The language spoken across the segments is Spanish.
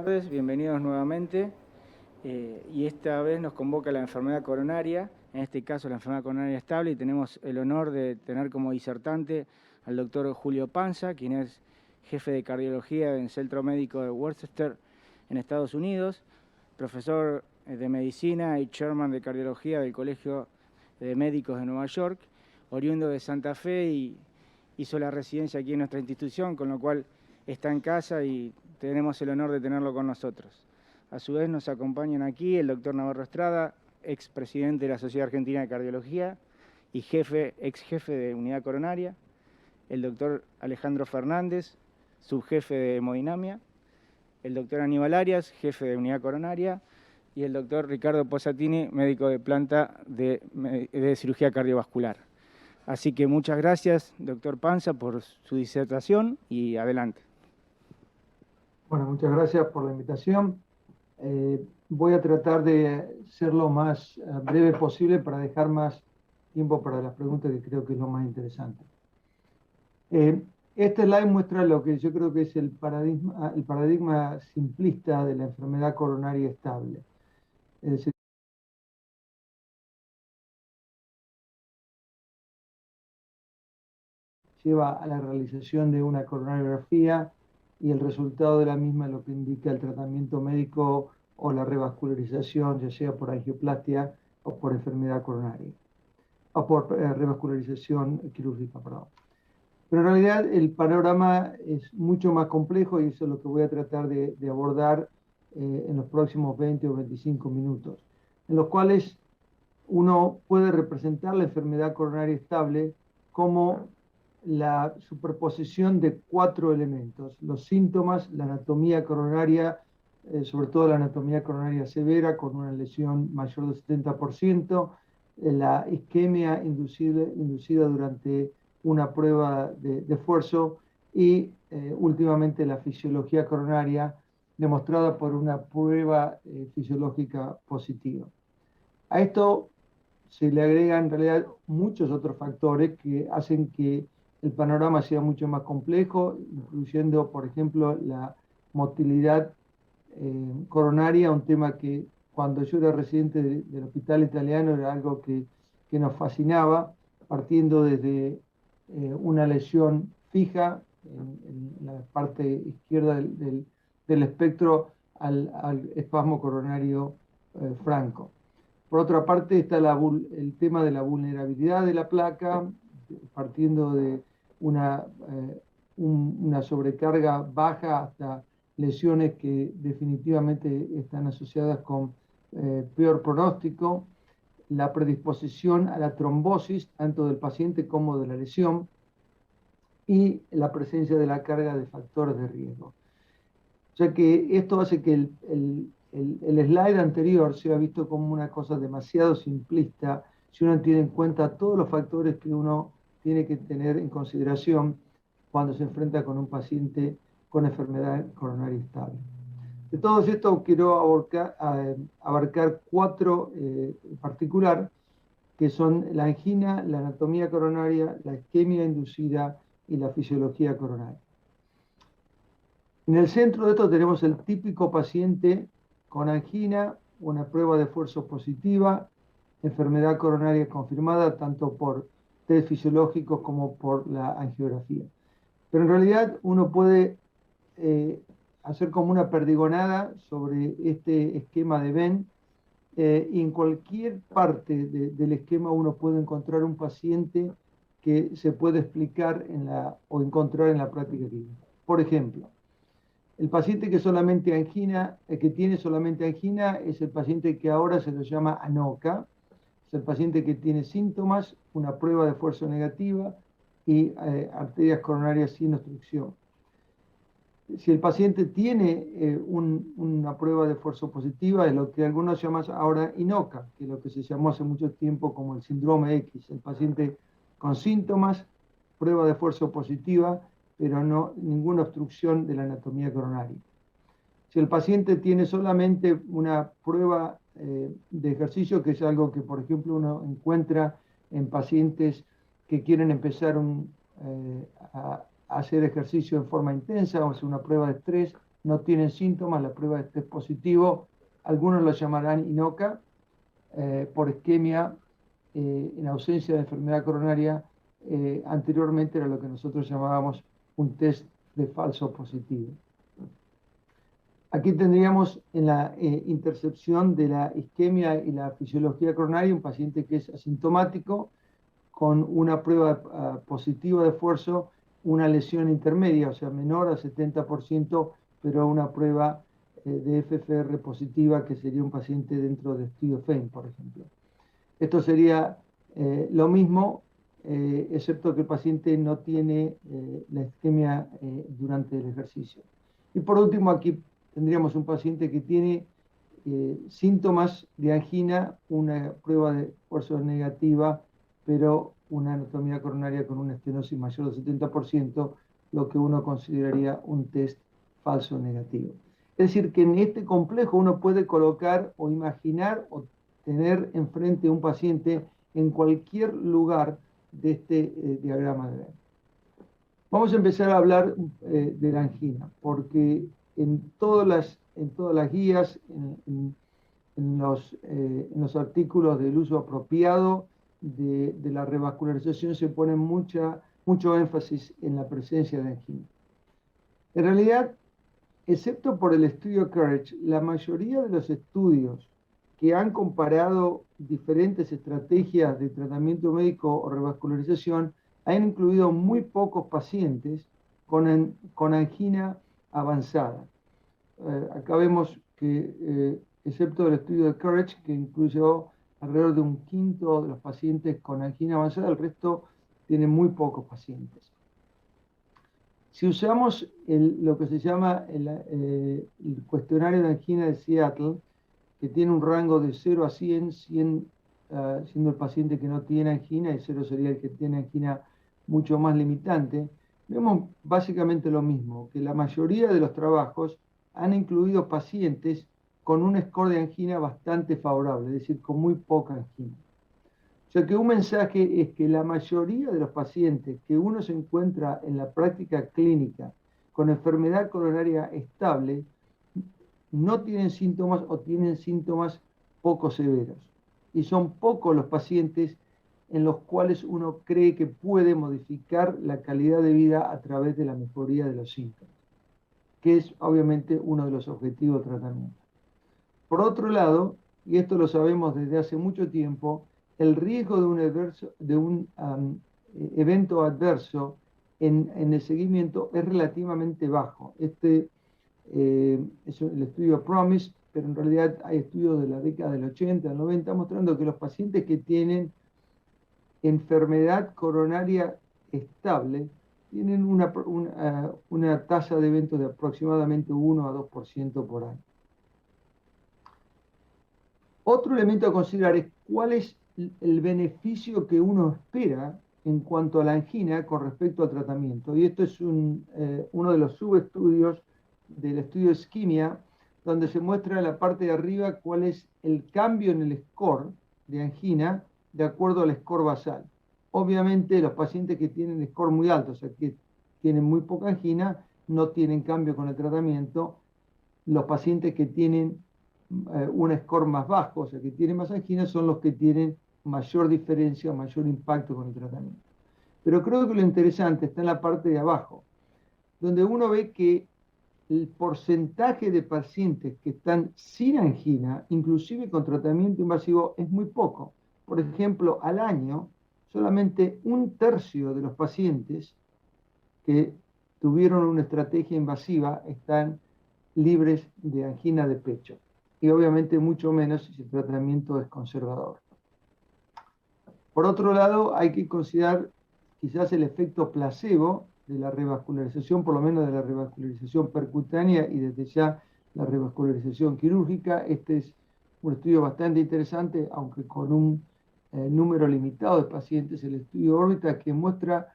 tardes, bienvenidos nuevamente. Y esta vez nos convoca la enfermedad coronaria, en este caso la enfermedad coronaria estable, y tenemos el honor de tener como disertante al doctor Julio Panza, quien es jefe de cardiología en el Centro Médico de Worcester, en Estados Unidos, profesor de medicina y chairman de cardiología del Colegio de Médicos de Nueva York, oriundo de Santa Fe, y hizo la residencia aquí en nuestra institución, con lo cual está en casa y tenemos el honor de tenerlo con nosotros. A su vez nos acompañan aquí el doctor Navarro Estrada, expresidente de la Sociedad Argentina de Cardiología y ex jefe de unidad coronaria, el doctor Alejandro Fernández, subjefe de hemodinamia, el doctor Aníbal Arias, jefe de unidad coronaria, y el doctor Ricardo Posatini, médico de planta de cirugía cardiovascular. Así que muchas gracias, doctor Panza, por su disertación y adelante. Bueno, muchas gracias por la invitación. Voy a tratar de ser lo más breve posible para dejar más tiempo para las preguntas, que creo que es lo más interesante. Este slide muestra lo que yo creo que es el paradigma simplista de la enfermedad coronaria estable. Es decir, lleva a la realización de una coronariografía y el resultado de la misma es lo que indica el tratamiento médico o la revascularización, ya sea por angioplastia o por enfermedad coronaria, o por revascularización quirúrgica, perdón. Pero en realidad el panorama es mucho más complejo y eso es lo que voy a tratar de abordar en los próximos 20 o 25 minutos, en los cuales uno puede representar la enfermedad coronaria estable como la superposición de 4 elementos: los síntomas, la anatomía coronaria, sobre todo la anatomía coronaria severa con una lesión mayor del 70%, la isquemia inducida durante una prueba de esfuerzo y últimamente la fisiología coronaria demostrada por una prueba fisiológica positiva. A esto se le agregan en realidad muchos otros factores que hacen que el panorama sea mucho más complejo, incluyendo, por ejemplo, la motilidad coronaria, un tema que cuando yo era residente del hospital italiano era algo que nos fascinaba, partiendo desde una lesión fija en la parte izquierda del espectro al espasmo coronario franco. Por otra parte está el tema de la vulnerabilidad de la placa, partiendo de una sobrecarga baja hasta lesiones que definitivamente están asociadas con peor pronóstico, la predisposición a la trombosis, tanto del paciente como de la lesión, y la presencia de la carga de factores de riesgo. O sea que esto hace que el slide anterior sea visto como una cosa demasiado simplista si uno tiene en cuenta todos los factores que uno tiene que tener en consideración cuando se enfrenta con un paciente con enfermedad coronaria estable. De todos estos quiero abarcar 4 en particular, que son la angina, la anatomía coronaria, la isquemia inducida y la fisiología coronaria. En el centro de esto tenemos el típico paciente con angina, una prueba de esfuerzo positiva, enfermedad coronaria confirmada tanto por test fisiológicos como por la angiografía. Pero en realidad uno puede hacer como una perdigonada sobre este esquema de Venn, y en cualquier parte del esquema uno puede encontrar un paciente que se puede explicar o encontrar en la práctica clínica. Por ejemplo, el paciente que tiene solamente angina es el paciente que ahora se lo llama ANOCA. Es el paciente que tiene síntomas, una prueba de esfuerzo negativa y arterias coronarias sin obstrucción. Si el paciente tiene una prueba de esfuerzo positiva, es lo que algunos llaman ahora INOCA, que es lo que se llamó hace mucho tiempo como el síndrome X. El paciente con síntomas, prueba de esfuerzo positiva, pero no ninguna obstrucción de la anatomía coronaria. Si el paciente tiene solamente una prueba de ejercicio, que es algo que, por ejemplo, uno encuentra en pacientes que quieren empezar a hacer ejercicio en forma intensa, o hacer una prueba de estrés, no tienen síntomas, la prueba de test positivo, algunos lo llamarán INOCA, por isquemia en ausencia de enfermedad coronaria. Anteriormente era lo que nosotros llamábamos un test de falso positivo. Aquí tendríamos en la intercepción de la isquemia y la fisiología coronaria un paciente que es asintomático, con una prueba positiva de esfuerzo, una lesión intermedia, o sea, menor a 70%, pero una prueba de FFR positiva, que sería un paciente dentro de estudio FEIN, por ejemplo. Esto sería lo mismo, excepto que el paciente no tiene la isquemia durante el ejercicio. Y por último, aquí tendríamos un paciente que tiene síntomas de angina, una prueba de esfuerzo negativa, pero una anatomía coronaria con una estenosis mayor del 70%, lo que uno consideraría un test falso negativo. Es decir, que en este complejo uno puede colocar o imaginar o tener enfrente a un paciente en cualquier lugar de este diagrama de Venn. Vamos a empezar a hablar de la angina, porque en todas las guías, en los artículos del uso apropiado de la revascularización se pone mucho énfasis en la presencia de angina. En realidad, excepto por el estudio Courage, la mayoría de los estudios que han comparado diferentes estrategias de tratamiento médico o revascularización han incluido muy pocos pacientes con angina avanzada. Acá vemos que, excepto el estudio de Courage, que incluyó alrededor de un quinto de los pacientes con angina avanzada, el resto tiene muy pocos pacientes. Si usamos lo que se llama el cuestionario de angina de Seattle, que tiene un rango de 0 a 100, 100 siendo el paciente que no tiene angina, y 0 sería el que tiene angina mucho más limitante, vemos básicamente lo mismo, que la mayoría de los trabajos han incluido pacientes con un score de angina bastante favorable, es decir, con muy poca angina. O sea que un mensaje es que la mayoría de los pacientes que uno se encuentra en la práctica clínica con enfermedad coronaria estable no tienen síntomas o tienen síntomas poco severos. Y son pocos los pacientes en los cuales uno cree que puede modificar la calidad de vida a través de la mejoría de los síntomas, que es obviamente uno de los objetivos del tratamiento. Por otro lado, y esto lo sabemos desde hace mucho tiempo, el riesgo de un evento adverso en el seguimiento es relativamente bajo. Este es el estudio PROMISE, pero en realidad hay estudios de la década del 80, del 90, mostrando que los pacientes que tienen enfermedad coronaria estable tienen una tasa de eventos de aproximadamente 1 a 2% por año. Otro elemento a considerar es cuál es el beneficio que uno espera en cuanto a la angina con respecto al tratamiento. Y esto es uno de los subestudios del estudio de isquemia, donde se muestra en la parte de arriba cuál es el cambio en el score de angina de acuerdo al score basal. Obviamente los pacientes que tienen score muy alto, o sea que tienen muy poca angina, no tienen cambio con el tratamiento. Los pacientes que tienen un score más bajo, o sea que tienen más angina, son los que tienen mayor diferencia, mayor impacto con el tratamiento. Pero creo que lo interesante está en la parte de abajo, donde uno ve que el porcentaje de pacientes que están sin angina, inclusive con tratamiento invasivo, es muy poco. Por ejemplo, al año, solamente 1/3 de los pacientes que tuvieron una estrategia invasiva están libres de angina de pecho. Y obviamente mucho menos si el tratamiento es conservador. Por otro lado, hay que considerar quizás el efecto placebo de la revascularización, por lo menos de la revascularización percutánea y desde ya la revascularización quirúrgica. Este es un estudio bastante interesante, aunque con un número limitado de pacientes, el estudio órbita, que muestra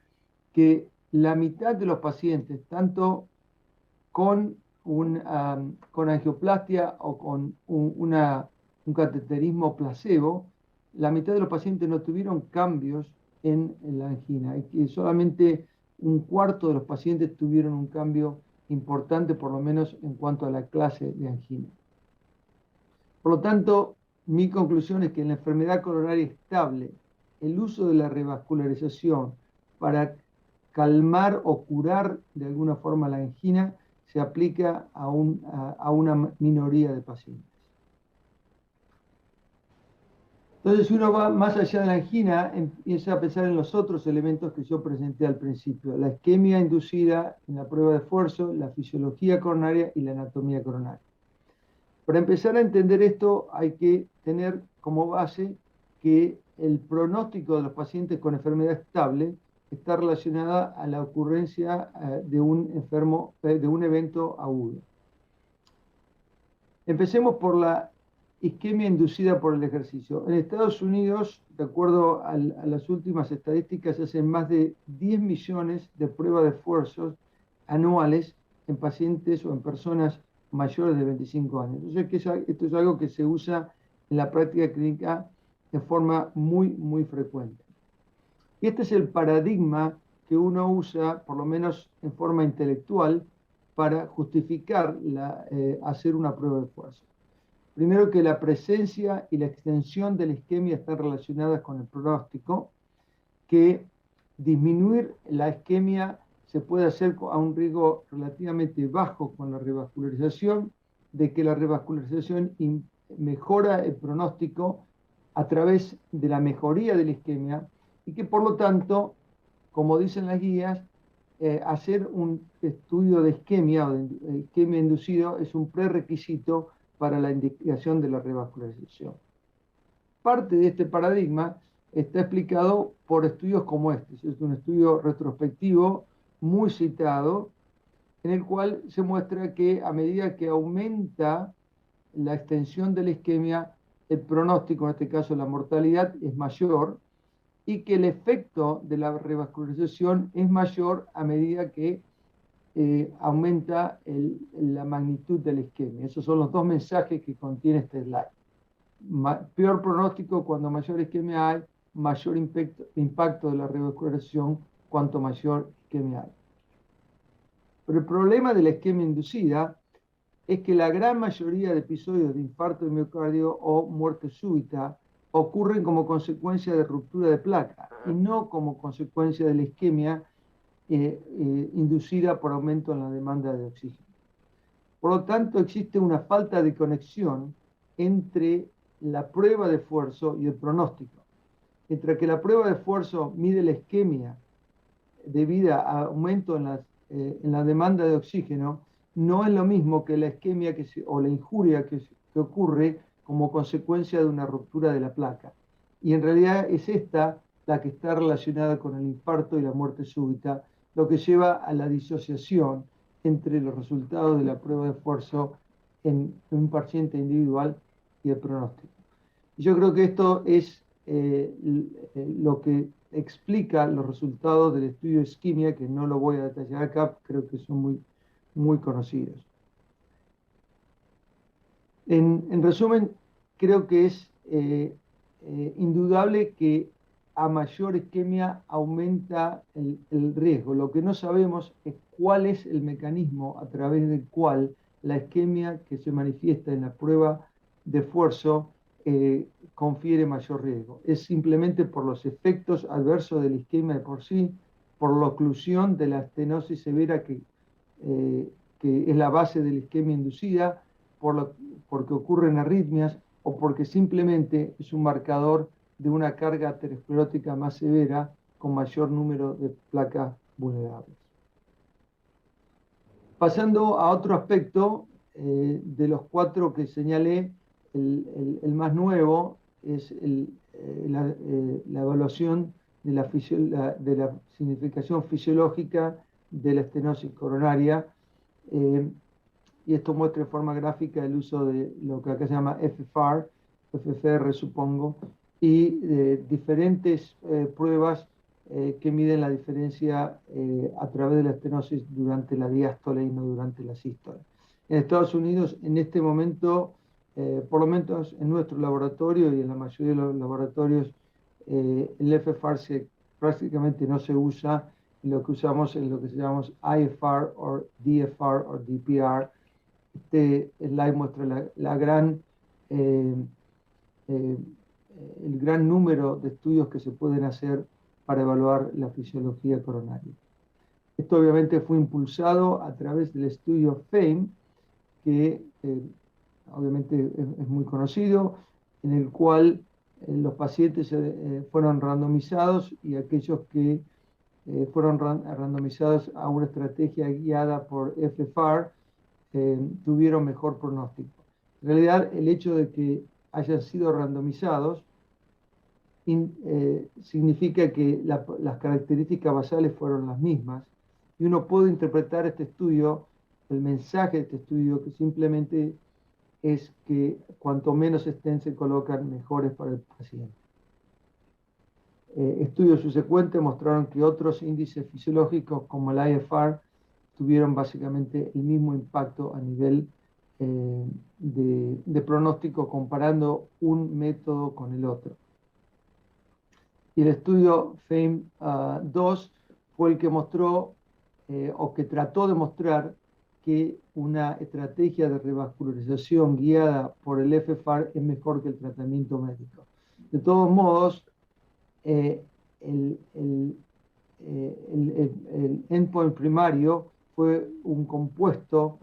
que la mitad de los pacientes, tanto con angioplastia o con un cateterismo placebo, la mitad de los pacientes no tuvieron cambios en la angina, y que solamente 1/4 de los pacientes tuvieron un cambio importante, por lo menos en cuanto a la clase de angina. Por lo tanto, mi conclusión es que en la enfermedad coronaria estable, el uso de la revascularización para calmar o curar de alguna forma la angina se aplica a una minoría de pacientes. Entonces, si uno va más allá de la angina, empieza a pensar en los otros elementos que yo presenté al principio: la isquemia inducida en la prueba de esfuerzo, la fisiología coronaria y la anatomía coronaria. Para empezar a entender esto, hay que tener como base que el pronóstico de los pacientes con enfermedad estable está relacionada a la ocurrencia de un evento agudo. Empecemos por la isquemia inducida por el ejercicio. En Estados Unidos, de acuerdo a las últimas estadísticas, se hacen más de 10 millones de pruebas de esfuerzos anuales en pacientes o en personas mayores de 25 años. Entonces, esto es algo que se usa en la práctica clínica de forma muy frecuente. Y este es el paradigma que uno usa, por lo menos en forma intelectual, para justificar hacer una prueba de esfuerzo. Primero, que la presencia y la extensión de la isquemia están relacionadas con el pronóstico, que disminuir la isquemia se puede hacer a un riesgo relativamente bajo con la revascularización, de que la revascularización mejora el pronóstico a través de la mejoría de la isquemia, y que por lo tanto, como dicen las guías, hacer un estudio de isquemia o de isquemia inducido es un prerequisito para la indicación de la revascularización. Parte de este paradigma está explicado por estudios como este. Es un estudio retrospectivo muy citado, en el cual se muestra que a medida que aumenta la extensión de la isquemia, el pronóstico, en este caso la mortalidad, es mayor, y que el efecto de la revascularización es mayor a medida que aumenta la magnitud de la isquemia. Esos son los dos mensajes que contiene este slide. Peor pronóstico cuando mayor isquemia hay, mayor impacto de la revascularización cuanto mayor isquemia hay. Pero el problema de la isquemia inducida es que la gran mayoría de episodios de infarto de miocardio o muerte súbita ocurren como consecuencia de ruptura de placa y no como consecuencia de la isquemia inducida por aumento en la demanda de oxígeno. Por lo tanto, existe una falta de conexión entre la prueba de esfuerzo y el pronóstico. Entre que la prueba de esfuerzo mide la isquemia debido a aumento en la demanda de oxígeno, no es lo mismo que la isquemia o la injuria que ocurre como consecuencia de una ruptura de la placa. Y en realidad es esta la que está relacionada con el infarto y la muerte súbita, lo que lleva a la disociación entre los resultados de la prueba de esfuerzo en un paciente individual y el pronóstico. Y yo creo que esto es lo que explica los resultados del estudio de isquemia, que no lo voy a detallar acá, creo que son muy conocidos. En resumen, creo que es indudable que a mayor isquemia aumenta el riesgo. Lo que no sabemos es cuál es el mecanismo a través del cual la isquemia que se manifiesta en la prueba de esfuerzo confiere mayor riesgo. Es simplemente por los efectos adversos de la isquemia de por sí, por la oclusión de la estenosis severa que es la base de la isquemia inducida, porque ocurren arritmias, o porque simplemente es un marcador de una carga aterosclerótica más severa con mayor número de placas vulnerables. Pasando a otro aspecto, de los cuatro que señalé, el más nuevo es la evaluación de la significación fisiológica de la estenosis coronaria, y esto muestra en forma gráfica el uso de lo que acá se llama FFR supongo, y diferentes pruebas que miden la diferencia a través de la estenosis durante la diástole y no durante la sístole. En Estados Unidos, en este momento, por lo menos en nuestro laboratorio y en la mayoría de los laboratorios, el FFR prácticamente no se usa lo que usamos es lo que se llama IFR o DFR o DPR. Este slide muestra el gran número de estudios que se pueden hacer para evaluar la fisiología coronaria. Esto obviamente fue impulsado a través del estudio FAME, que obviamente es muy conocido, en el cual los pacientes fueron randomizados y aquellos que fueron randomizados a una estrategia guiada por FFR tuvieron mejor pronóstico. En realidad, el hecho de que hayan sido randomizados significa que las características basales fueron las mismas, y uno puede interpretar este estudio, el mensaje de este estudio, que simplemente es que cuanto menos stents se colocan, mejores para el paciente. Estudios subsecuentes mostraron que otros índices fisiológicos como el IFR tuvieron básicamente el mismo impacto a nivel de pronóstico comparando un método con el otro. Y el estudio FAME-2 fue el que mostró o que trató de mostrar que una estrategia de revascularización guiada por el FFR es mejor que el tratamiento médico. De todos modos, el endpoint primario fue un compuesto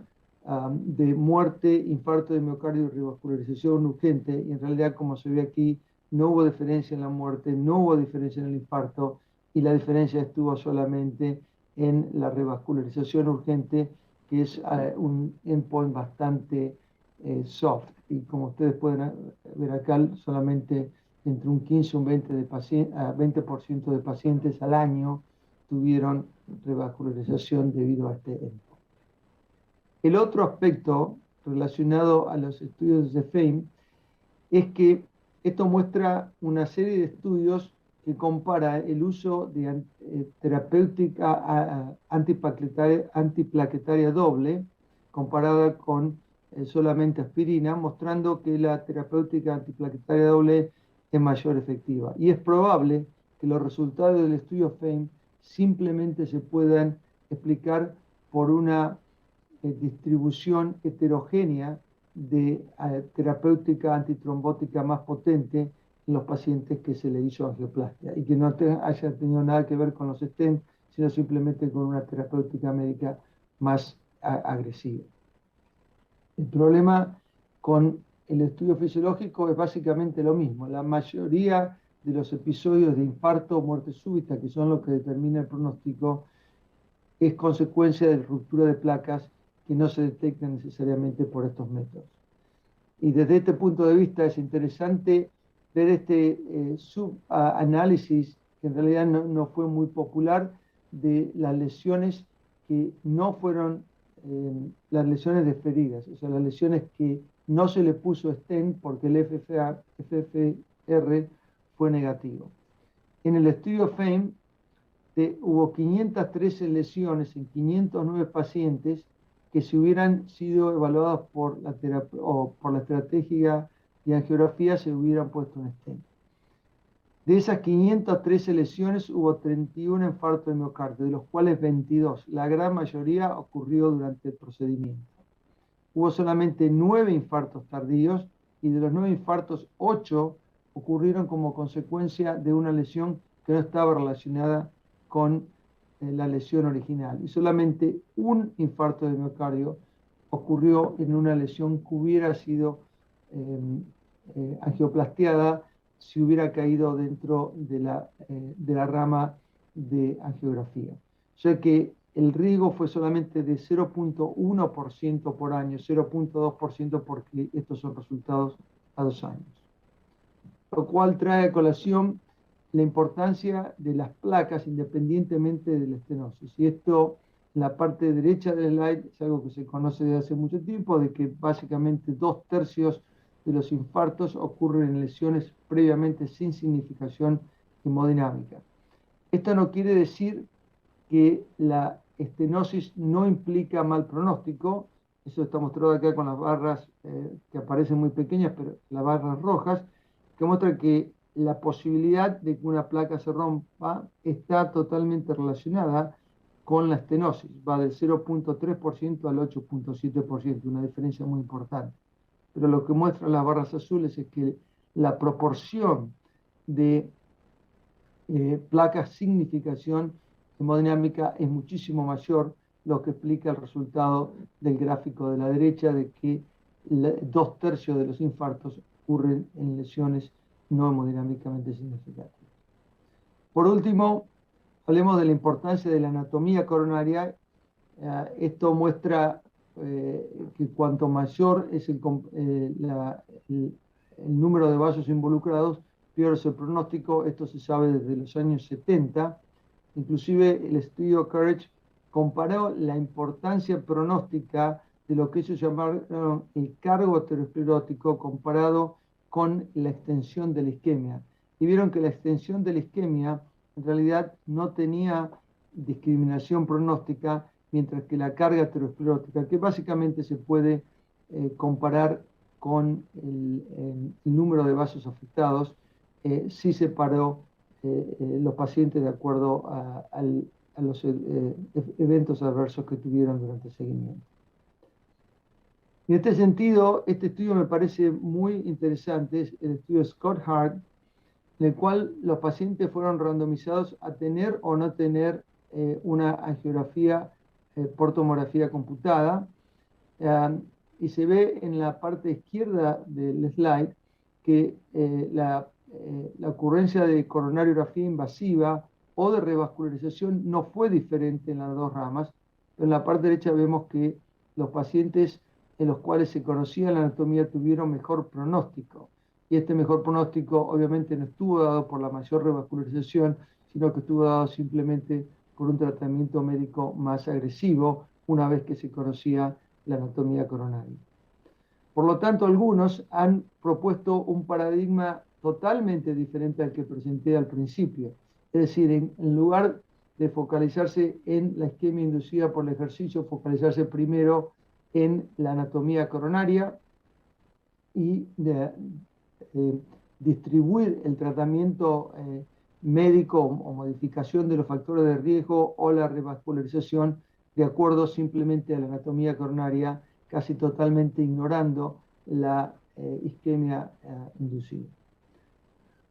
de muerte, infarto de miocardio y revascularización urgente, y en realidad, como se ve aquí, no hubo diferencia en la muerte, no hubo diferencia en el infarto, y la diferencia estuvo solamente en la revascularización urgente, que es un endpoint bastante soft, y como ustedes pueden ver acá, solamente entre un 15 y un 20% de pacientes al año tuvieron revascularización debido a este endpoint. El otro aspecto relacionado a los estudios de FAME es que esto muestra una serie de estudios que compara el uso de terapéutica antiplaquetaria doble comparada con solamente aspirina, mostrando que la terapéutica antiplaquetaria doble es mayor efectiva. Y es probable que los resultados del estudio FAME simplemente se puedan explicar por una distribución heterogénea de terapéutica antitrombótica más potente en los pacientes que se le hizo angioplastia, y que no haya tenido nada que ver con los stents, sino simplemente con una terapéutica médica más agresiva. El problema con el estudio fisiológico es básicamente lo mismo. La mayoría de los episodios de infarto o muerte súbita, que son los que determinan el pronóstico, es consecuencia de ruptura de placas que no se detectan necesariamente por estos métodos. Y desde este punto de vista es interesante ver este subanálisis, que en realidad no fue muy popular, de las lesiones que no fueron las lesiones desferidas, o sea, las lesiones que no se le puso stent porque el FFR fue negativo. En el estudio FAME hubo 513 lesiones en 509 pacientes que si hubieran sido evaluados por la estrategia de angiografía se hubieran puesto un stent. De esas 513 lesiones hubo 31 infartos de miocardio, de los cuales 22, la gran mayoría ocurrió durante el procedimiento. Hubo solamente 9 infartos tardíos, y de los 9 infartos, 8 ocurrieron como consecuencia de una lesión que no estaba relacionada con la lesión original, y solamente un infarto de miocardio ocurrió en una lesión que hubiera sido angioplastiada si hubiera caído dentro de la rama de angiografía. O sea que el riesgo fue solamente de 0.1% por año, 0.2% porque estos son resultados a 2 años. Lo cual trae a colación la importancia de las placas independientemente de la estenosis. Y esto, en la parte derecha del slide, es algo que se conoce desde hace mucho tiempo, de que básicamente 2/3 de los infartos ocurren en lesiones previamente sin significación hemodinámica. Esto no quiere decir que la estenosis no implica mal pronóstico. Eso está mostrado acá con las barras que aparecen muy pequeñas, pero las barras rojas, que muestran que la posibilidad de que una placa se rompa está totalmente relacionada con la estenosis, va del 0.3% al 8.7%, una diferencia muy importante. Pero lo que muestran las barras azules es que la proporción de placas significación hemodinámica es muchísimo mayor, lo que explica el resultado del gráfico de la derecha de que 2/3 de los infartos ocurren en lesiones no hemodinámicamente significativas. Por último, hablemos de la importancia de la anatomía coronaria. Esto muestra que cuanto mayor es el número de vasos involucrados, peor es el pronóstico. Esto se sabe desde los años 70. Inclusive el estudio Courage comparó la importancia pronóstica de lo que ellos llamaron el cargo aterosclerótico comparado con la extensión de la isquemia. Y vieron que la extensión de la isquemia en realidad no tenía discriminación pronóstica, mientras que la carga aterosclerótica, que básicamente se puede comparar con el número de vasos afectados, sí separó los pacientes de acuerdo a los eventos adversos que tuvieron durante el seguimiento. En este sentido, este estudio me parece muy interesante, es el estudio Scott Hart, en el cual los pacientes fueron randomizados a tener o no tener una angiografía por tomografía computada, y se ve en la parte izquierda del slide que la ocurrencia de coronariografía invasiva o de revascularización no fue diferente en las dos ramas. En la parte derecha vemos que los pacientes en los cuales se conocía la anatomía tuvieron mejor pronóstico. Y este mejor pronóstico obviamente no estuvo dado por la mayor revascularización, sino que estuvo dado simplemente por un tratamiento médico más agresivo una vez que se conocía la anatomía coronaria. Por lo tanto, algunos han propuesto un paradigma totalmente diferente al que presenté al principio. Es decir, en lugar de focalizarse en la isquemia inducida por el ejercicio, focalizarse primero en la anatomía coronaria y distribuir el tratamiento médico o modificación de los factores de riesgo o la revascularización de acuerdo simplemente a la anatomía coronaria, casi totalmente ignorando la isquemia inducida.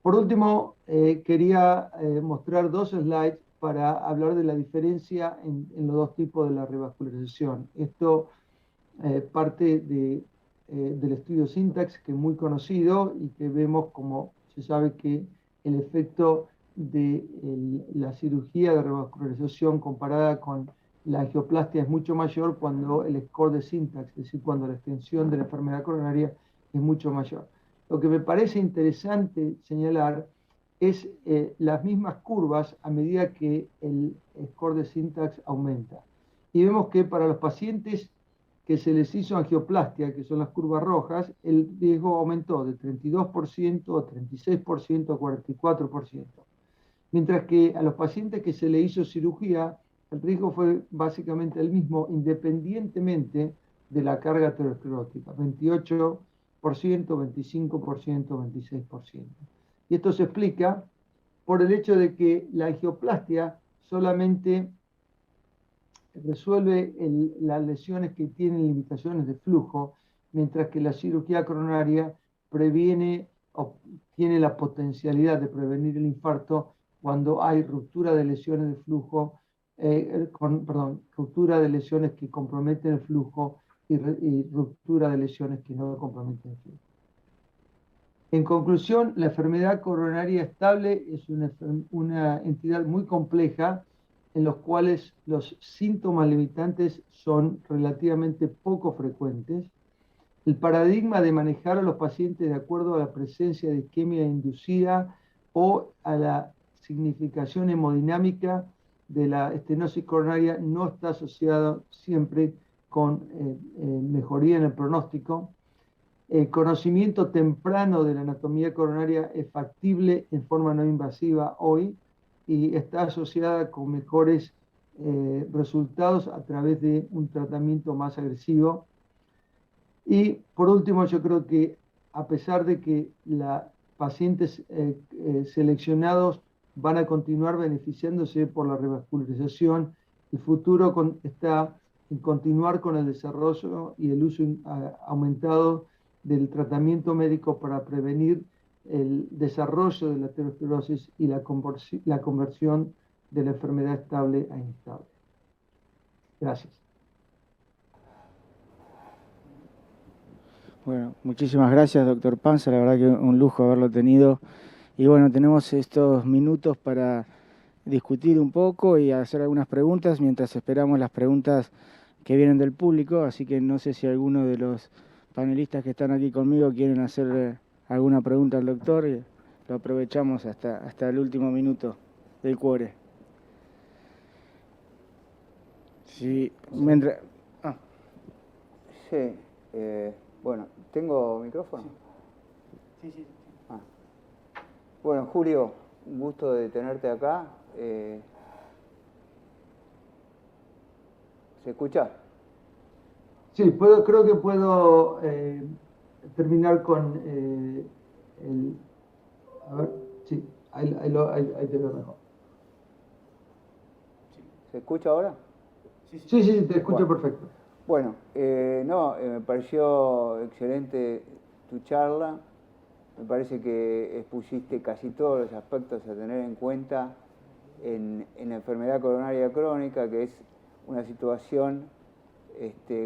Por último, quería mostrar dos slides para hablar de la diferencia en los dos tipos de la revascularización. Esto parte del estudio Syntax, que es muy conocido y que vemos como se sabe que el efecto de la cirugía de revascularización comparada con la angioplastia es mucho mayor cuando el score de Syntax, es decir, cuando la extensión de la enfermedad coronaria es mucho mayor. Lo que me parece interesante señalar es las mismas curvas a medida que el score de Syntax aumenta. Y vemos que para los pacientes que se les hizo angioplastia, que son las curvas rojas, el riesgo aumentó de 32% a 36% a 44%. Mientras que a los pacientes que se le hizo cirugía, el riesgo fue básicamente el mismo, independientemente de la carga aterosclerótica, 28%, 25%, 26%. Y esto se explica por el hecho de que la angioplastia solamente resuelve las lesiones que tienen limitaciones de flujo, mientras que la cirugía coronaria previene o tiene la potencialidad de prevenir el infarto cuando hay ruptura de lesiones de flujo, ruptura de lesiones que comprometen el flujo y ruptura de lesiones que no comprometen el flujo. En conclusión, la enfermedad coronaria estable es una entidad muy compleja en los cuales los síntomas limitantes son relativamente poco frecuentes. El paradigma de manejar a los pacientes de acuerdo a la presencia de isquemia inducida o a la significación hemodinámica de la estenosis coronaria no está asociado siempre con mejoría en el pronóstico. El conocimiento temprano de la anatomía coronaria es factible en forma no invasiva hoy y está asociada con mejores resultados a través de un tratamiento más agresivo. Y por último, yo creo que a pesar de que la pacientes seleccionados van a continuar beneficiándose por la revascularización. El futuro está en continuar con el desarrollo y el uso aumentado del tratamiento médico para prevenir el desarrollo de la aterosclerosis y la conversión de la enfermedad estable a inestable. Gracias. Bueno, muchísimas gracias, doctor Panza. La verdad que un lujo haberlo tenido. Y bueno, tenemos estos minutos para discutir un poco y hacer algunas preguntas mientras esperamos las preguntas que vienen del público. Así que no sé si alguno de los panelistas que están aquí conmigo quieren hacer alguna pregunta al doctor. Y lo aprovechamos hasta el último minuto del cuore. Sí, mientras... Sí, bueno, ¿tengo micrófono? Sí, sí. Ah. Bueno, Julio, un gusto de tenerte acá. ¿Se escucha? Sí, creo que puedo terminar con a ver, sí, ahí te veo mejor. ¿Se escucha ahora? Sí, te escucho Bueno. perfecto. Bueno, me pareció excelente tu charla. Me parece que expusiste casi todos los aspectos a tener en cuenta en la enfermedad coronaria crónica, que es una situación,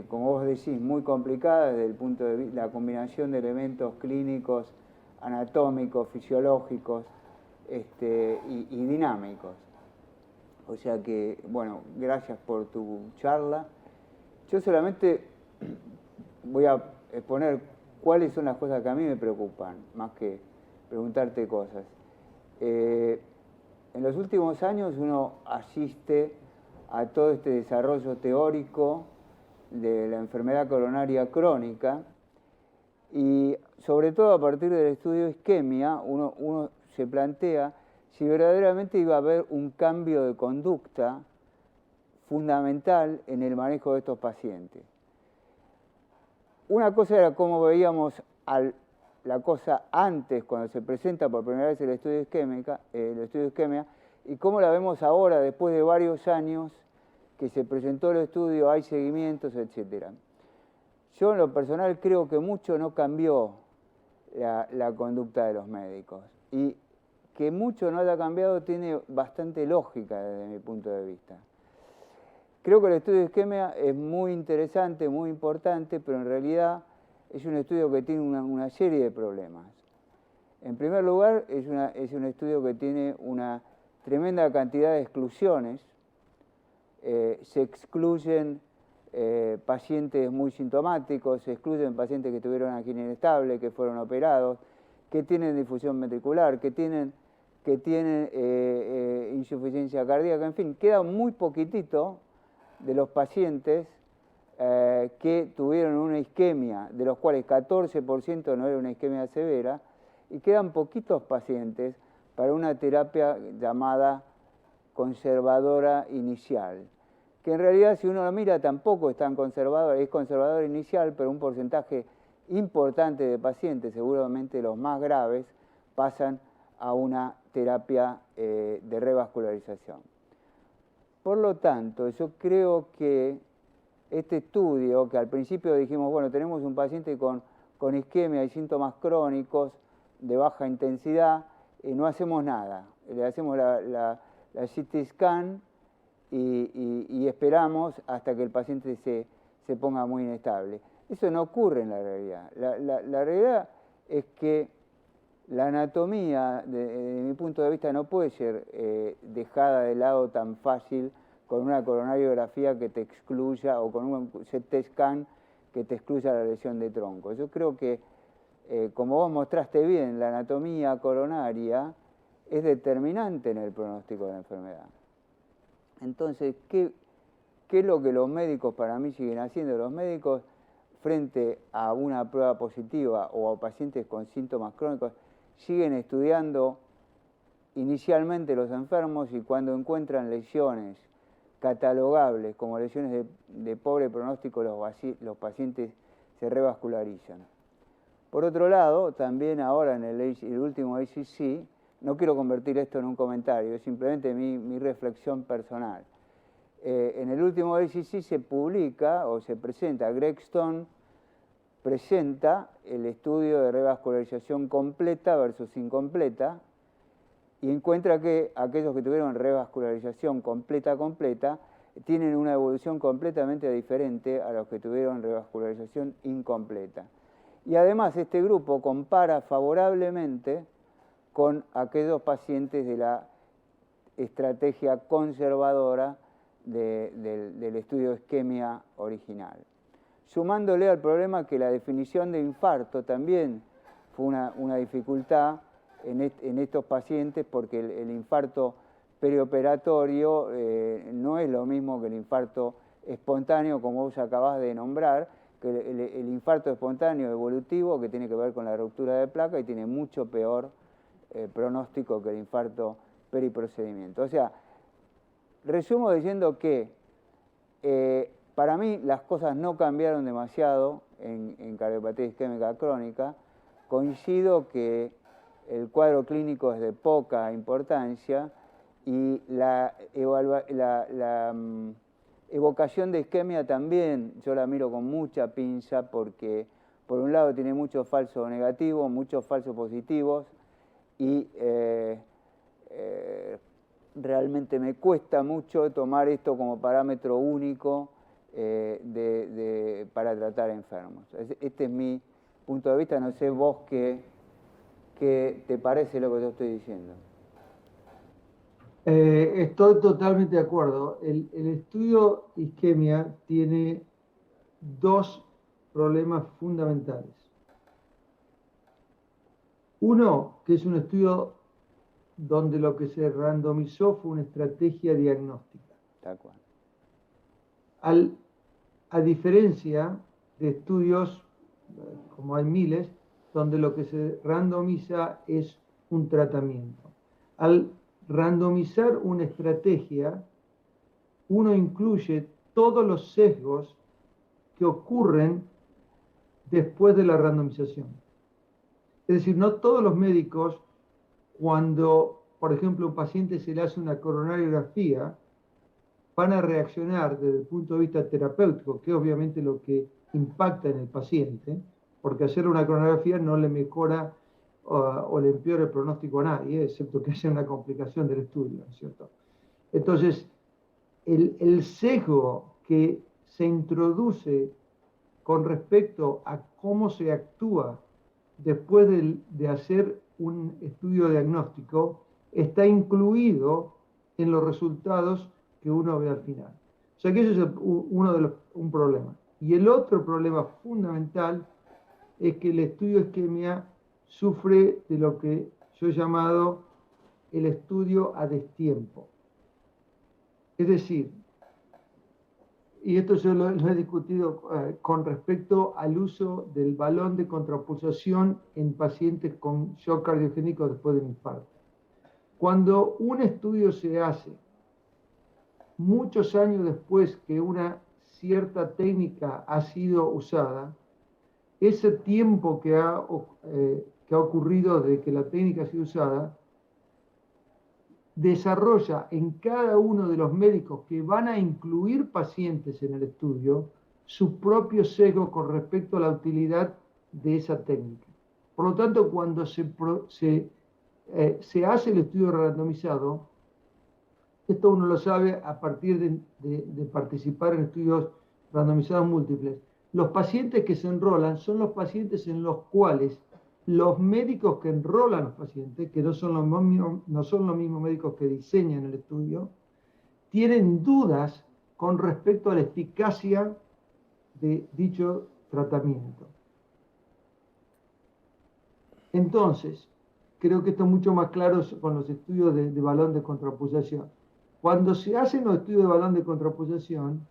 como vos decís, muy complicada desde el punto de vista, la combinación de elementos clínicos, anatómicos, fisiológicos y dinámicos. O sea que, bueno, gracias por tu charla. Yo solamente voy a exponer cuáles son las cosas que a mí me preocupan, más que preguntarte cosas. En los últimos años uno asiste a todo este desarrollo teórico de la enfermedad coronaria crónica y sobre todo a partir del estudio de isquemia uno se plantea si verdaderamente iba a haber un cambio de conducta fundamental en el manejo de estos pacientes. Una cosa era cómo veíamos la cosa antes, cuando se presenta por primera vez el estudio de isquemia, y cómo la vemos ahora, después de varios años que se presentó el estudio, hay seguimientos, etc. Yo en lo personal creo que mucho no cambió la conducta de los médicos. Y que mucho no haya cambiado tiene bastante lógica desde mi punto de vista. Creo que el estudio de isquemia es muy interesante, muy importante, pero en realidad es un estudio que tiene una serie de problemas. En primer lugar, es un estudio que tiene una tremenda cantidad de exclusiones. Se excluyen pacientes muy sintomáticos, se excluyen pacientes que tuvieron angina inestable, que fueron operados, que tienen difusión ventricular, que tienen insuficiencia cardíaca, en fin, queda muy poquitito de los pacientes que tuvieron una isquemia, de los cuales 14% no era una isquemia severa, y quedan poquitos pacientes para una terapia llamada conservadora inicial, que en realidad si uno lo mira tampoco es tan conservadora, es conservadora inicial, pero un porcentaje importante de pacientes, seguramente los más graves, pasan a una terapia de revascularización. Por lo tanto, yo creo que este estudio, que al principio dijimos, bueno, tenemos un paciente con isquemia y síntomas crónicos de baja intensidad, no hacemos nada. Le hacemos la CT scan y esperamos hasta que el paciente se ponga muy inestable. Eso no ocurre en la realidad. La realidad es que la anatomía, desde mi punto de vista, no puede ser dejada de lado tan fácil con una coronariografía que te excluya o con un CT scan que te excluya la lesión de tronco. Yo creo que, como vos mostraste bien, la anatomía coronaria es determinante en el pronóstico de la enfermedad. Entonces, ¿qué es lo que los médicos para mí siguen haciendo? Los médicos, frente a una prueba positiva o a pacientes con síntomas crónicos, siguen estudiando inicialmente los enfermos y cuando encuentran lesiones catalogables como lesiones de pobre pronóstico, los pacientes se revascularizan. Por otro lado, también ahora en el último ACC, no quiero convertir esto en un comentario, es simplemente mi reflexión personal. En el último ACC se publica o se presenta, Greg Stone presenta el estudio de revascularización completa versus incompleta y encuentra que aquellos que tuvieron revascularización completa tienen una evolución completamente diferente a los que tuvieron revascularización incompleta. Y además este grupo compara favorablemente con aquellos pacientes de la estrategia conservadora del estudio de isquemia original. Sumándole al problema que la definición de infarto también fue una dificultad en estos pacientes porque el infarto perioperatorio no es lo mismo que el infarto espontáneo, como vos acabás de nombrar, que el infarto espontáneo evolutivo que tiene que ver con la ruptura de placa y tiene mucho peor pronóstico que el infarto periprocedimiento. O sea, resumo diciendo que para mí las cosas no cambiaron demasiado en cardiopatía isquémica crónica. Coincido que el cuadro clínico es de poca importancia y la evocación de isquemia también yo la miro con mucha pinza porque por un lado tiene muchos falsos negativos, muchos falsos positivos y realmente me cuesta mucho tomar esto como parámetro único para tratar enfermos. Este es mi punto de vista, no sé vos qué te parece lo que yo estoy diciendo. Estoy totalmente de acuerdo. El estudio isquemia tiene dos problemas fundamentales. Uno, que es un estudio donde lo que se randomizó fue una estrategia diagnóstica. Tal cual. A diferencia de estudios, como hay miles, donde lo que se randomiza es un tratamiento. Al randomizar una estrategia, uno incluye todos los sesgos que ocurren después de la randomización. Es decir, no todos los médicos, cuando, por ejemplo, a un paciente se le hace una coronariografía, van a reaccionar desde el punto de vista terapéutico, que es obviamente lo que impacta en el paciente, porque hacer una coronariografía no le mejora o le empeora el pronóstico a nadie, excepto que haya una complicación del estudio, ¿no es cierto? Entonces, el sesgo que se introduce con respecto a cómo se actúa después de hacer un estudio diagnóstico está incluido en los resultados que uno ve al final. O sea que eso es un problema. Y el otro problema fundamental es que el estudio de isquemia sufre de lo que yo he llamado el estudio a destiempo. Es decir, y esto yo lo he discutido con respecto al uso del balón de contrapulsación en pacientes con shock cardiogénico después de un infarto. Cuando un estudio se hace muchos años después que una cierta técnica ha sido usada, ese tiempo que ha ocurrido de que la técnica ha sido usada, desarrolla en cada uno de los médicos que van a incluir pacientes en el estudio su propio sesgo con respecto a la utilidad de esa técnica. Por lo tanto, cuando se hace el estudio randomizado, esto uno lo sabe a partir de participar en estudios randomizados múltiples, los pacientes que se enrolan son los pacientes en los cuales los médicos que enrolan a los pacientes, que no son los mismos médicos que diseñan el estudio, tienen dudas con respecto a la eficacia de dicho tratamiento. Entonces, creo que esto es mucho más claro con los estudios de balón de contrapulsación. Cuando se hacen los estudios de balón de contrapulsación,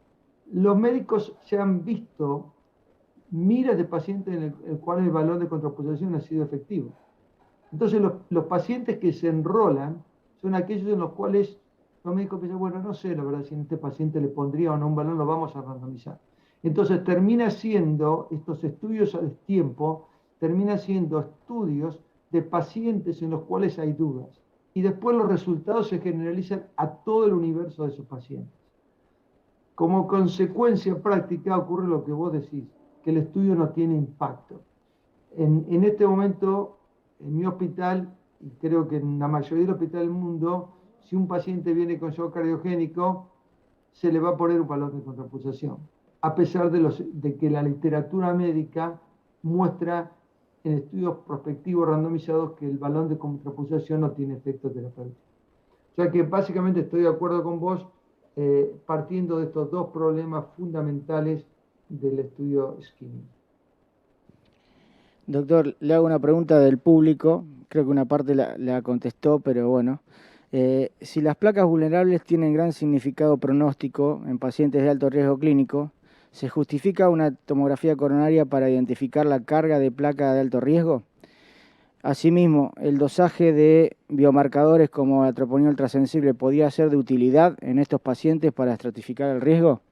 los médicos ya han visto miles de pacientes en el cual el balón de contrapulsación ha sido efectivo. Entonces los pacientes que se enrolan son aquellos en los cuales los médicos piensan, bueno, no sé la verdad si a este paciente le pondría o no un balón, lo vamos a randomizar. Entonces termina siendo estos estudios a destiempo, termina siendo estudios de pacientes en los cuales hay dudas. Y después los resultados se generalizan a todo el universo de esos pacientes. Como consecuencia práctica ocurre lo que vos decís, que el estudio no tiene impacto. En este momento, en mi hospital, y creo que en la mayoría de los hospitales del mundo, si un paciente viene con shock cardiogénico, se le va a poner un balón de contrapulsación, a pesar de que la literatura médica muestra en estudios prospectivos randomizados que el balón de contrapulsación no tiene efecto terapéutico. O sea que básicamente estoy de acuerdo con vos, partiendo de estos dos problemas fundamentales del estudio SKIMMI. Doctor, le hago una pregunta del público, creo que una parte la contestó, pero bueno. Si las placas vulnerables tienen gran significado pronóstico en pacientes de alto riesgo clínico, ¿se justifica una tomografía coronaria para identificar la carga de placa de alto riesgo? Asimismo, ¿el dosaje de biomarcadores como la troponina ultrasensible podría ser de utilidad en estos pacientes para estratificar el riesgo?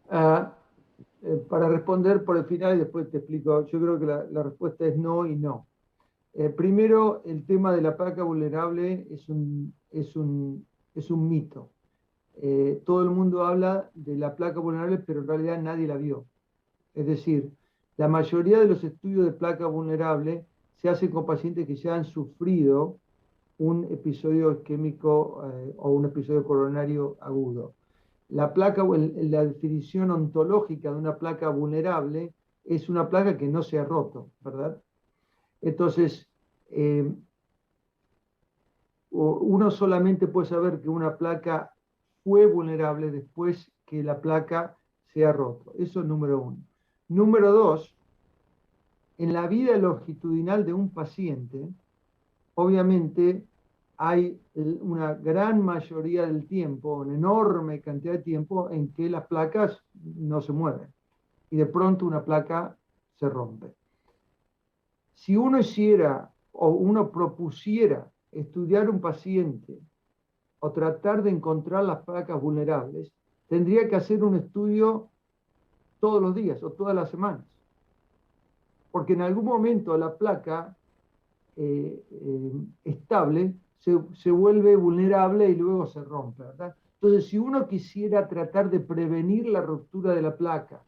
Para responder por el final y después te explico, yo creo que la respuesta es no y no. Primero, el tema de la placa vulnerable es un mito. Todo el mundo habla de la placa vulnerable, pero en realidad nadie la vio. Es decir, la mayoría de los estudios de placa vulnerable se hacen con pacientes que ya han sufrido un episodio isquémico o un episodio coronario agudo. La definición ontológica de una placa vulnerable es una placa que no se ha roto, ¿verdad? Entonces, uno solamente puede saber que una placa fue vulnerable después que la placa se ha roto. Eso es número uno. Número dos, en la vida longitudinal de un paciente, obviamente hay una gran mayoría del tiempo, una enorme cantidad de tiempo en que las placas no se mueven y de pronto una placa se rompe. Si uno hiciera o uno propusiera estudiar un paciente o tratar de encontrar las placas vulnerables, tendría que hacer un estudio todos los días o todas las semanas. Porque en algún momento la placa estable se vuelve vulnerable y luego se rompe, ¿verdad? Entonces, si uno quisiera tratar de prevenir la ruptura de la placa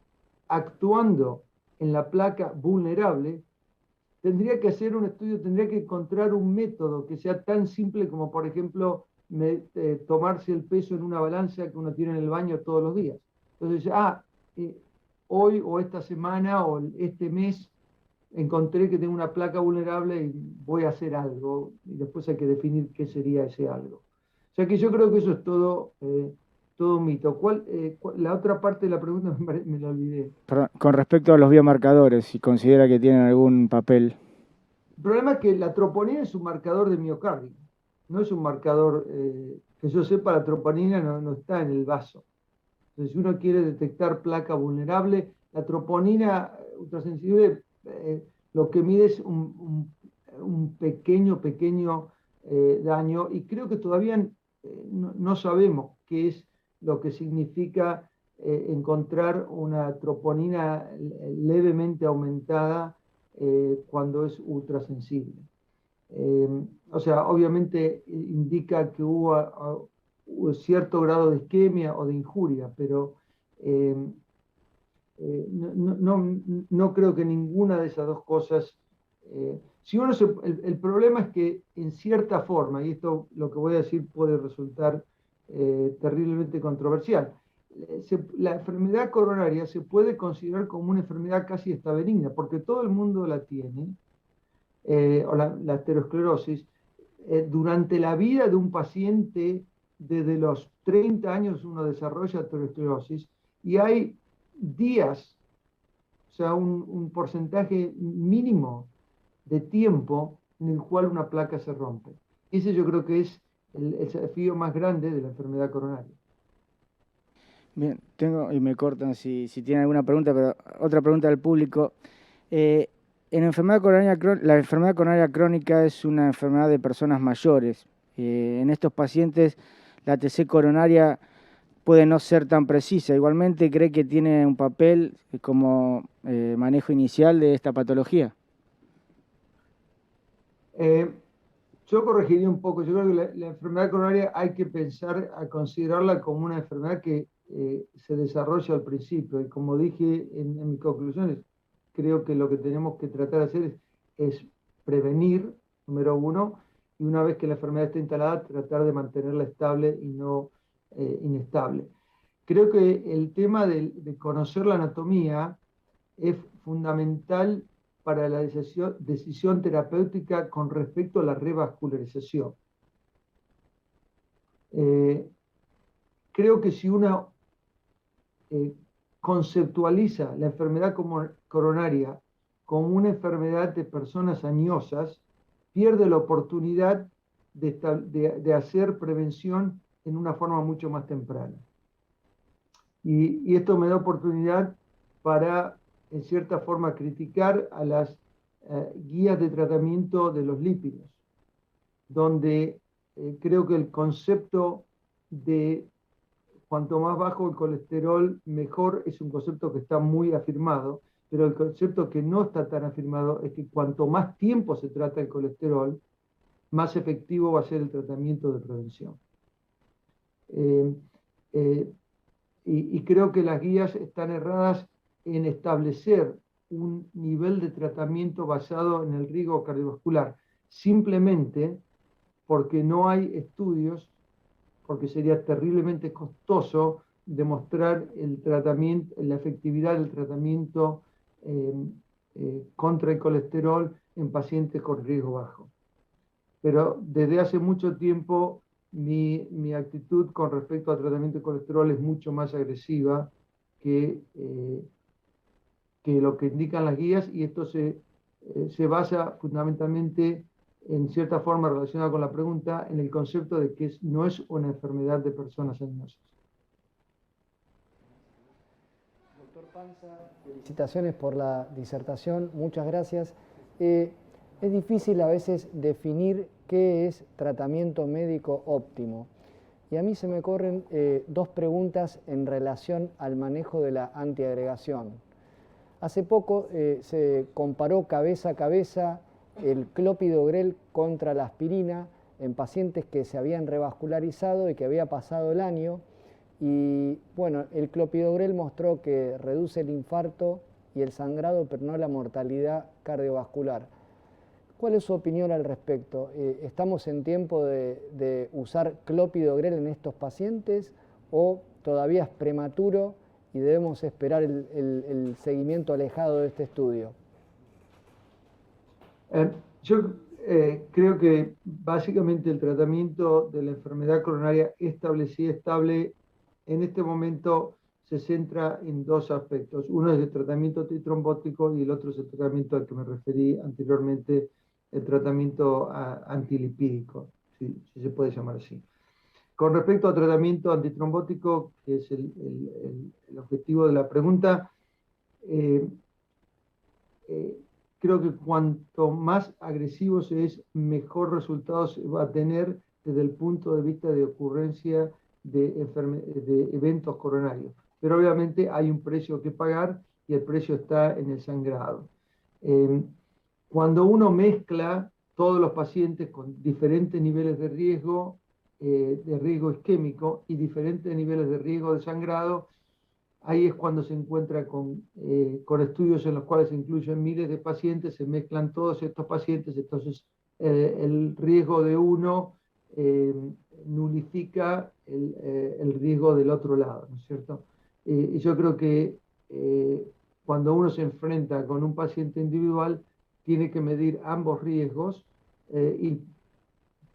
actuando en la placa vulnerable, tendría que hacer un estudio, tendría que encontrar un método que sea tan simple como, por ejemplo, tomarse el peso en una balanza que uno tiene en el baño todos los días. Entonces, hoy o esta semana o este mes encontré que tengo una placa vulnerable y voy a hacer algo. Y después hay que definir qué sería ese algo. O sea que yo creo que eso es todo un mito. La otra parte de la pregunta me la olvidé. Con respecto a los biomarcadores, si considera que tienen algún papel. El problema es que la troponina es un marcador de miocardio. No es un marcador, que yo sepa, la troponina no está en el vaso. Entonces, si uno quiere detectar placa vulnerable, la troponina ultrasensible lo que mide es un pequeño daño, y creo que todavía no sabemos qué es lo que significa encontrar una troponina levemente aumentada cuando es ultrasensible. O sea, obviamente indica que hubo cierto grado de isquemia o de injuria, pero no creo que ninguna de esas dos cosas. El problema es que en cierta forma, y esto lo que voy a decir puede resultar terriblemente controversial, la enfermedad coronaria se puede considerar como una enfermedad casi hasta benigna, porque todo el mundo la tiene, o la aterosclerosis, durante la vida de un paciente. Desde los 30 años uno desarrolla aterosclerosis y hay días, o sea, un porcentaje mínimo de tiempo en el cual una placa se rompe. Ese yo creo que es el desafío más grande de la enfermedad coronaria. Bien, y me cortan si tienen alguna pregunta, pero otra pregunta del público. En la enfermedad coronaria crónica es una enfermedad de personas mayores. En estos pacientes, la ATC coronaria puede no ser tan precisa. Igualmente, ¿cree que tiene un papel como manejo inicial de esta patología? Yo corregiría un poco. Yo creo que la enfermedad coronaria hay que pensar a considerarla como una enfermedad que se desarrolla al principio. Y como dije en mis conclusiones, creo que lo que tenemos que tratar de hacer es prevenir, número uno, y una vez que la enfermedad está instalada, tratar de mantenerla estable y no inestable. Creo que el tema de conocer la anatomía es fundamental para la decisión terapéutica con respecto a la revascularización. Creo que si uno conceptualiza la enfermedad coronaria como una enfermedad de personas añosas, pierde la oportunidad de hacer prevención en una forma mucho más temprana. Y esto me da oportunidad para, en cierta forma, criticar a las guías de tratamiento de los lípidos, donde creo que el concepto de cuanto más bajo el colesterol, mejor es un concepto que está muy afirmado, pero el concepto que no está tan afirmado es que cuanto más tiempo se trata el colesterol, más efectivo va a ser el tratamiento de prevención. Y creo que las guías están erradas en establecer un nivel de tratamiento basado en el riesgo cardiovascular, simplemente porque no hay estudios, porque sería terriblemente costoso demostrar el tratamiento, la efectividad del tratamiento contra el colesterol en pacientes con riesgo bajo. Pero desde hace mucho tiempo mi actitud con respecto al tratamiento de colesterol es mucho más agresiva que lo que indican las guías, y esto se basa fundamentalmente, en cierta forma relacionada con la pregunta, en el concepto de que no es una enfermedad de personas añosas. Doctor Panza, felicitaciones por la disertación, muchas gracias. Es difícil a veces definir qué es tratamiento médico óptimo. Y a mí se me corren dos preguntas en relación al manejo de la antiagregación. Hace poco se comparó cabeza a cabeza el clopidogrel contra la aspirina en pacientes que se habían revascularizado y que había pasado el año. Y bueno, el clopidogrel mostró que reduce el infarto y el sangrado, pero no la mortalidad cardiovascular. ¿Cuál es su opinión al respecto? ¿Estamos en tiempo de usar clopidogrel en estos pacientes o todavía es prematuro y debemos esperar el seguimiento alejado de este estudio? Yo creo que básicamente el tratamiento de la enfermedad coronaria establecida, estable, en este momento se centra en dos aspectos. Uno es el tratamiento antitrombótico y el otro es el tratamiento al que me referí anteriormente, el tratamiento antilipídico, si se puede llamar así. Con respecto al tratamiento antitrombótico, que es el objetivo de la pregunta, creo que cuanto más agresivo se es, mejor resultados se va a tener desde el punto de vista de ocurrencia de eventos coronarios. Pero obviamente hay un precio que pagar y el precio está en el sangrado. Cuando uno mezcla todos los pacientes con diferentes niveles de riesgo isquémico y diferentes niveles de riesgo de sangrado, ahí es cuando se encuentra con estudios en los cuales se incluyen miles de pacientes, se mezclan todos estos pacientes, entonces el riesgo de uno nulifica el riesgo del otro lado, ¿no es cierto? Y yo creo que cuando uno se enfrenta con un paciente individual, tiene que medir ambos riesgos y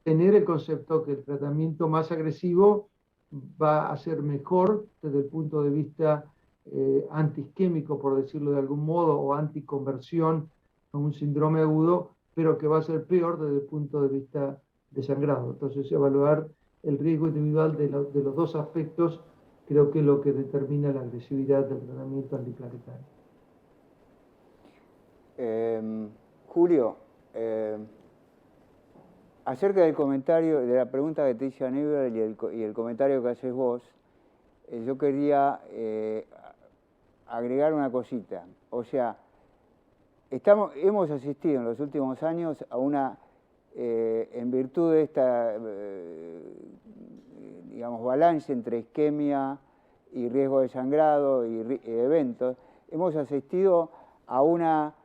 tener el concepto que el tratamiento más agresivo va a ser mejor desde el punto de vista antiisquémico, por decirlo de algún modo, o anticonversión a un síndrome agudo, pero que va a ser peor desde el punto de vista de sangrado. Entonces, evaluar el riesgo individual de los dos aspectos creo que es lo que determina la agresividad del tratamiento antiplaquetario. Julio, acerca del comentario, de la pregunta que te hizo Aníbal y el comentario que haces vos, yo quería agregar una cosita. O sea, hemos asistido en los últimos años a una, en virtud de esta, digamos, balance entre isquemia y riesgo de sangrado y eventos, hemos asistido a una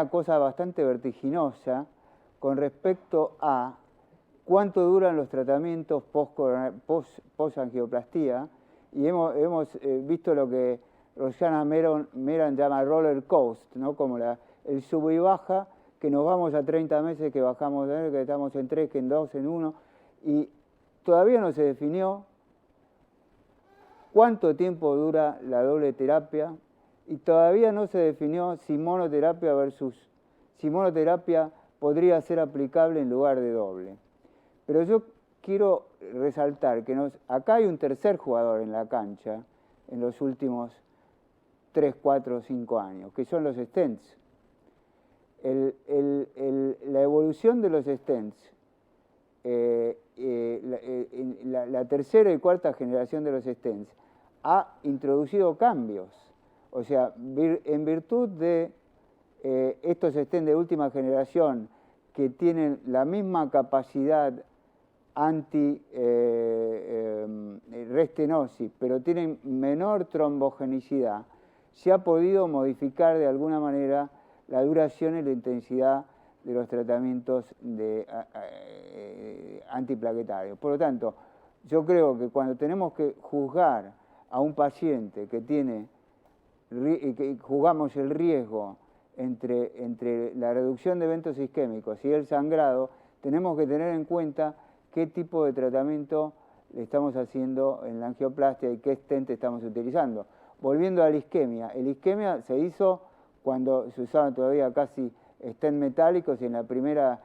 cosa bastante vertiginosa con respecto a cuánto duran los tratamientos post-angioplastía, y hemos visto lo que Roxana Meran llama roller coast, ¿no? Como el sub y baja, que nos vamos a 30 meses, que bajamos, que estamos en 3, que en 2, en 1, y todavía no se definió cuánto tiempo dura la doble terapia, y todavía no se definió si monoterapia podría ser aplicable en lugar de doble. Pero yo quiero resaltar que acá hay un tercer jugador en la cancha en los últimos 3, 4, 5 años, que son los stents. La evolución de los stents, la tercera y cuarta generación de los stents, ha introducido cambios. O sea, en virtud de estos stents de última generación que tienen la misma capacidad anti-restenosis, pero tienen menor trombogenicidad, se ha podido modificar de alguna manera la duración y la intensidad de los tratamientos antiplaquetarios. Por lo tanto, yo creo que cuando tenemos que juzgar a un paciente que juzgamos el riesgo entre la reducción de eventos isquémicos y el sangrado, tenemos que tener en cuenta qué tipo de tratamiento le estamos haciendo en la angioplastia y qué stent estamos utilizando. Volviendo a la isquemia, el isquemia se hizo cuando se usaban todavía casi stent metálicos y en la primera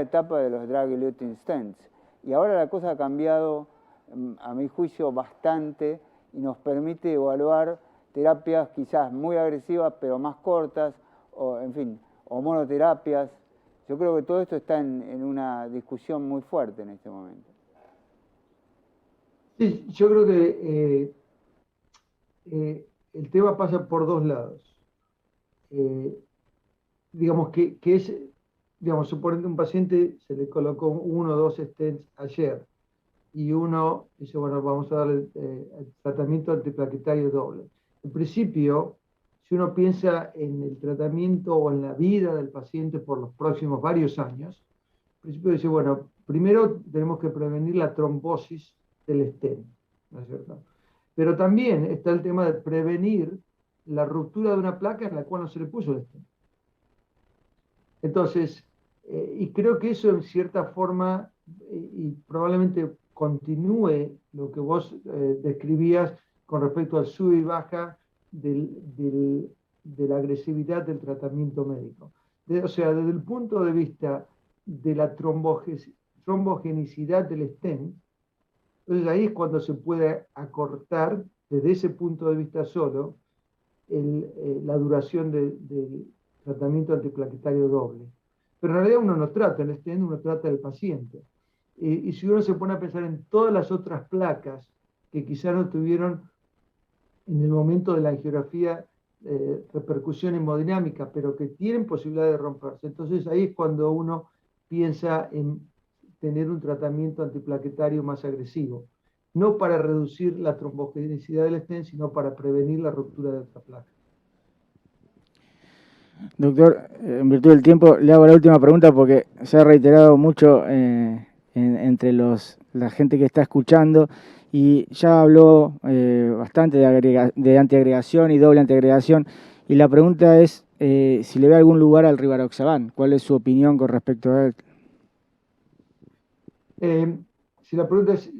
etapa de los drug-eluting stents. Y ahora la cosa ha cambiado, a mi juicio, bastante y nos permite evaluar terapias quizás muy agresivas pero más cortas, o en fin, o monoterapias. Yo creo que todo esto está en una discusión muy fuerte en este momento. Sí, yo creo que el tema pasa por dos lados. Digamos que es, digamos, suponete un paciente se le colocó 1 o 2 stents ayer y uno dice, bueno, vamos a darle el tratamiento antiplaquetario doble. En principio, si uno piensa en el tratamiento o en la vida del paciente por los próximos varios años, en principio dice, bueno, primero tenemos que prevenir la trombosis del stent, ¿no es cierto? Pero también está el tema de prevenir la ruptura de una placa en la cual no se le puso el stent. Entonces, y creo que eso en cierta forma, y probablemente continúe lo que vos describías con respecto al sub y baja de la agresividad del tratamiento médico. O sea, desde el punto de vista de la trombogenicidad del stent, entonces ahí es cuando se puede acortar, desde ese punto de vista solo, la duración del tratamiento antiplaquetario doble. Pero en realidad uno no trata el stent, uno trata el paciente. Y si uno se pone a pensar en todas las otras placas que quizá no tuvieron en el momento de la angiografía repercusión hemodinámica, pero que tienen posibilidad de romperse, entonces ahí es cuando uno piensa en tener un tratamiento antiplaquetario más agresivo, no para reducir la trombogenicidad del stent, sino para prevenir la ruptura de otra placa. Doctor, en virtud del tiempo, le hago la última pregunta porque se ha reiterado mucho entre la gente que está escuchando y ya habló bastante de antiagregación y doble antiagregación, y la pregunta es si le ve algún lugar al Rivaroxaban. ¿Cuál es su opinión con respecto a él? Si la pregunta es,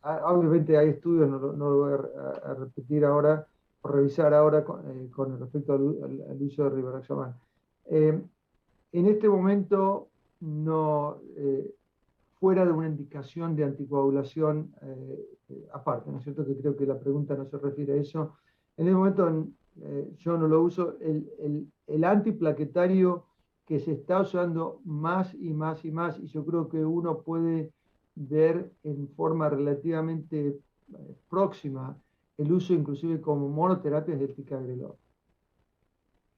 obviamente hay estudios, no lo voy a repetir ahora, o revisar ahora con respecto al uso de Rivaroxaban. En este momento, no, fuera de una indicación de anticoagulación aparte, ¿no es cierto? Que creo que la pregunta no se refiere a eso. En este momento yo no lo uso. El antiplaquetario que se está usando más y más y más, y yo creo que uno puede ver en forma relativamente próxima el uso inclusive como monoterapia del ticagrelor.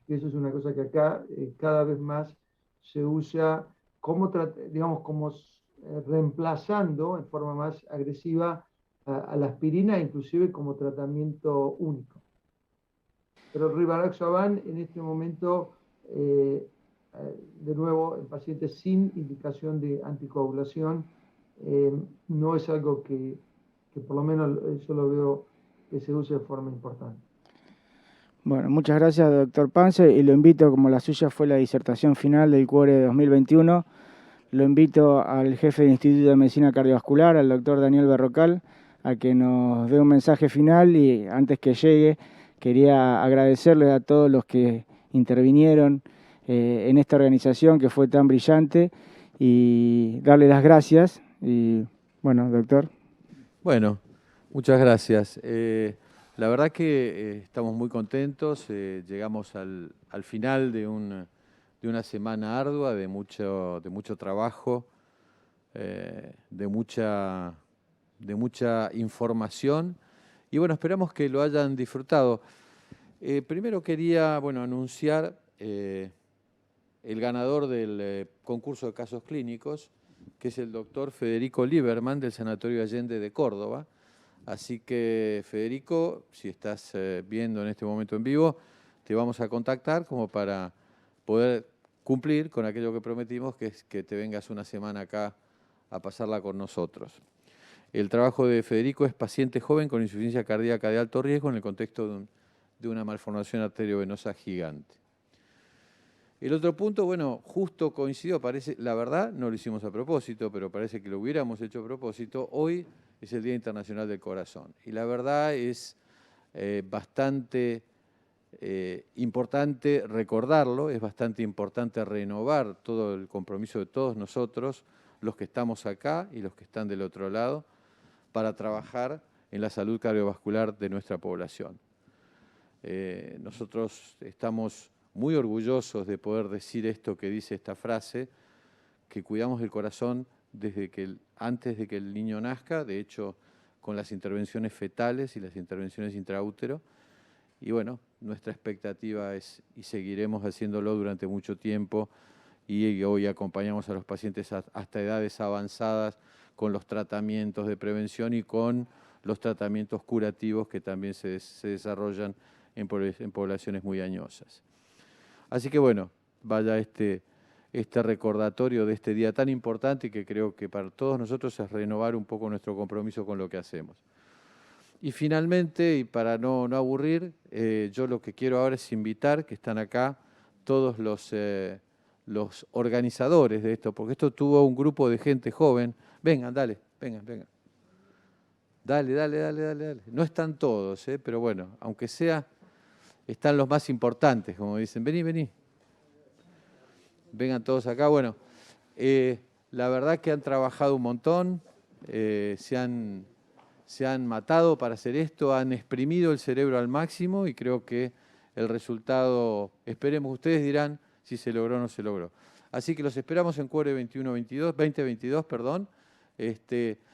Y eso es una cosa que acá cada vez más se usa como, digamos, como reemplazando en forma más agresiva a la aspirina, inclusive como tratamiento único. Pero Rivaroxaban en este momento, de nuevo, en pacientes sin indicación de anticoagulación, no es algo que por lo menos yo lo veo que se use de forma importante. Bueno, muchas gracias, doctor Panza, y lo invito, como la suya fue la disertación final del CUORE de 2021, lo invito al jefe del Instituto de Medicina Cardiovascular, al doctor Daniel Berrocal, a que nos dé un mensaje final, y antes que llegue, quería agradecerle a todos los que intervinieron en esta organización que fue tan brillante y darle las gracias. Y bueno, doctor. Bueno, muchas gracias. La verdad que estamos muy contentos, llegamos al final de una semana ardua, de mucho trabajo, de mucha información, y bueno, esperamos que lo hayan disfrutado. Primero quería, anunciar el ganador del concurso de casos clínicos, que es el doctor Federico Lieberman del Sanatorio Allende de Córdoba. Así que, Federico, si estás viendo en este momento en vivo, te vamos a contactar como para poder cumplir con aquello que prometimos, que es que te vengas una semana acá a pasarla con nosotros. El trabajo de Federico es paciente joven con insuficiencia cardíaca de alto riesgo en el contexto de una malformación arteriovenosa gigante. El otro punto, bueno, justo coincidió, parece, la verdad no lo hicimos a propósito, pero parece que lo hubiéramos hecho a propósito. Hoy es el Día Internacional del Corazón y la verdad es bastante importante recordarlo, es bastante importante renovar todo el compromiso de todos nosotros, los que estamos acá y los que están del otro lado, para trabajar en la salud cardiovascular de nuestra población. Nosotros estamos muy orgullosos de poder decir esto que dice esta frase, que cuidamos del corazón antes de que el niño nazca, de hecho, con las intervenciones fetales y las intervenciones intraútero. Y bueno, nuestra expectativa es, y seguiremos haciéndolo durante mucho tiempo, y hoy acompañamos a los pacientes hasta edades avanzadas con los tratamientos de prevención y con los tratamientos curativos que también se desarrollan en poblaciones muy añosas. Así que bueno, vaya este recordatorio de este día tan importante, que creo que para todos nosotros es renovar un poco nuestro compromiso con lo que hacemos. Y finalmente, y para no aburrir, yo lo que quiero ahora es invitar, que están acá, todos los organizadores de esto, porque esto tuvo un grupo de gente joven. Vengan, dale, vengan. Dale. No están todos, pero bueno, aunque sea, están los más importantes, como dicen. Vení. Vengan todos acá. Bueno, la verdad que han trabajado un montón, se han matado para hacer esto, han exprimido el cerebro al máximo y creo que el resultado, esperemos, ustedes dirán si se logró o no se logró. Así que los esperamos en CUORE 2022, perdón.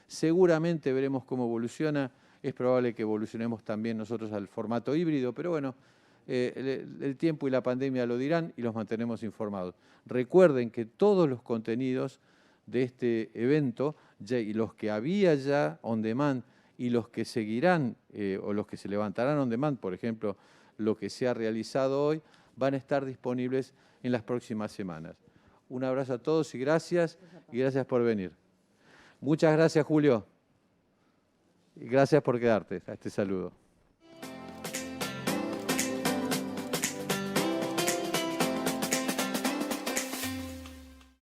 Seguramente veremos cómo evoluciona. Es probable que evolucionemos también nosotros al formato híbrido, pero bueno, el tiempo y la pandemia lo dirán y los mantenemos informados. Recuerden que todos los contenidos de este evento, y los que había ya on demand y los que seguirán o los que se levantarán on demand, por ejemplo, lo que se ha realizado hoy, van a estar disponibles en las próximas semanas. Un abrazo a todos y gracias por venir. Muchas gracias, Julio. Y gracias por quedarte a este saludo.